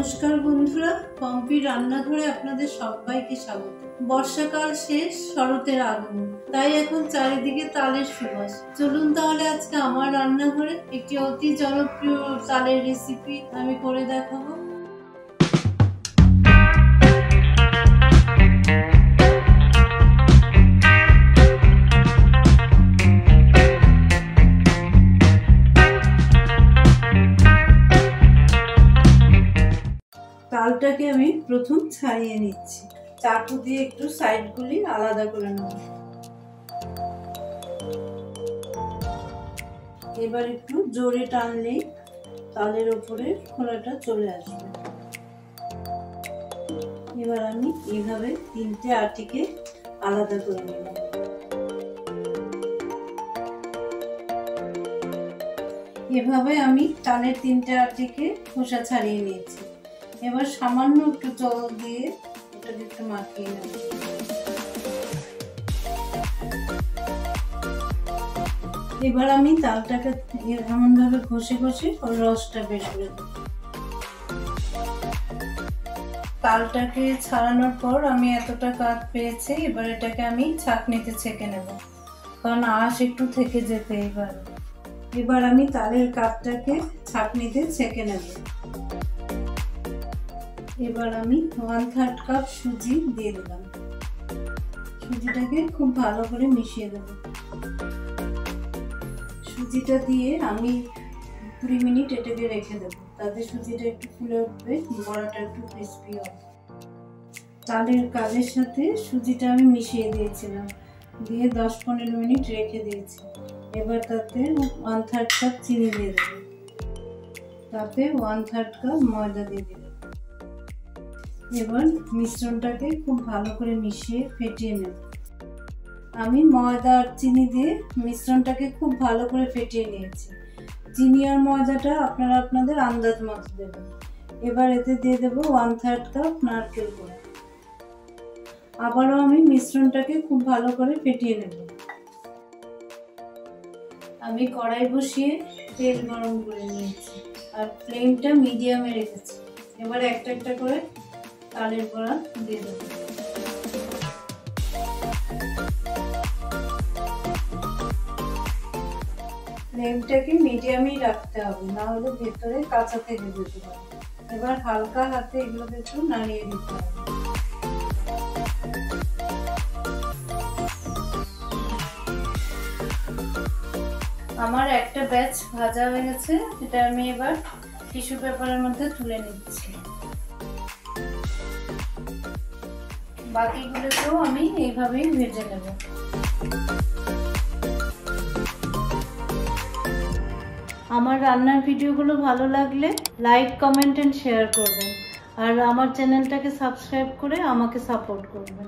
নমস্কার বন্ধুরা, পম্পি রান্নাঘরে আপনাদের সবাইকে স্বাগত। বর্ষাকাল শেষ, শরতের আগমন, তাই এখন চারিদিকে তালের সুবাস। চলুন তাহলে আজকে আমার রান্নাঘরে একটি অতি জনপ্রিয় তালের রেসিপি আমি করে দেখাবো। তালটাকে আমি প্রথম ছাড়িয়ে নিচ্ছি, চাকু দিয়ে একটু সাইডগুলি আলাদা করে নেব। এবার একটু জোরে টানলেই তালের উপরে খোলাটা চলে আসবে। এবার আমি এইভাবে তিনটে আটিকে আলাদা করে নেব। এভাবে আমি তালের তিনটে আটিকে খোসা ছাড়িয়ে নিয়েছি। এবার সামান্য একটু জল দিয়ে এটাকে একটু মাখিয়ে নেব। এবার আমি তালটাকে এমন ভাবে ঘষে ঘষে ওর রসটা বের করে দেব। তালটাকে ছাড়ানোর পর আমি এতটা কাঠ পেয়েছি। এবার এটাকে আমি ছাঁকনিতে ছেঁকে নেব, কারণ আঁশ একটু থেকে যেতে। এবার আমি তালের কাঠটাকে ছাঁকনিতে ছেঁকে নেব। এবার আমি 1/3 কাপ সুজি দিয়ে দিলাম। সুজিটাকে খুব ভালো করে মিশিয়ে দেব। সুজিটা দিয়ে আমি 20 মিনিট এটাকে রেখে দেব, তাতে সুজিটা একটু ফুলে উঠবে, বড়াটা একটু ক্রিস্পি হবে। তালের কাজের সাথে সুজিটা আমি মিশিয়ে দিয়েছিলাম, দিয়ে 10-15 মিনিট রেখে দিয়েছি। এবার তাতে 1/3 কাপ চিনি দিয়ে দেব, তাতে 1/3 কাপ ময়দা দিয়ে দেব। এবার মিশ্রণটাকে খুব ভালো করে মিশিয়ে ফেটিয়ে নেব। আমি ময়দা আর চিনি দিয়ে মিশ্রণটাকে খুব ভালো করে ফেটিয়ে নিয়েছি। চিনি আর ময়দাটা আপনারা আপনাদের আন্দাজ মতো দেবেন। এবার এতে দিয়ে দেব 1/3 কাপ নারকেল কোড়া। আবারও আমি মিশ্রণটাকে খুব ভালো করে ফেটিয়ে নেব। আমি কড়াই বসিয়ে তেল গরম করে নিয়েছি আর ফ্লেমটা মিডিয়ামে রেখেছি। এবার একটা একটা করে তালের বড়া দিয়ে দেব। ফ্লেমটাকে মিডিয়ামই রাখতে হবে, না হলে ভেতরে কাঁচা থেকে যেতে পারে। এবার হালকা হাতে এগুলোকে একটু নাড়িয়ে দিতে হবে। আমার একটা ব্যাচ ভাজা হয়ে গেছে, এটা আমি এবার টিস্যু পেপারের মধ্যে তুলে নিচ্ছি। বাকিগুলোকেও আমি এইভাবেই ভেজে নেব। আমার রান্নার ভিডিওগুলো ভালো লাগলে লাইক, কমেন্ট এন্ড শেয়ার করবেন, আর আমার চ্যানেলটাকে সাবস্ক্রাইব করে আমাকে সাপোর্ট করবেন।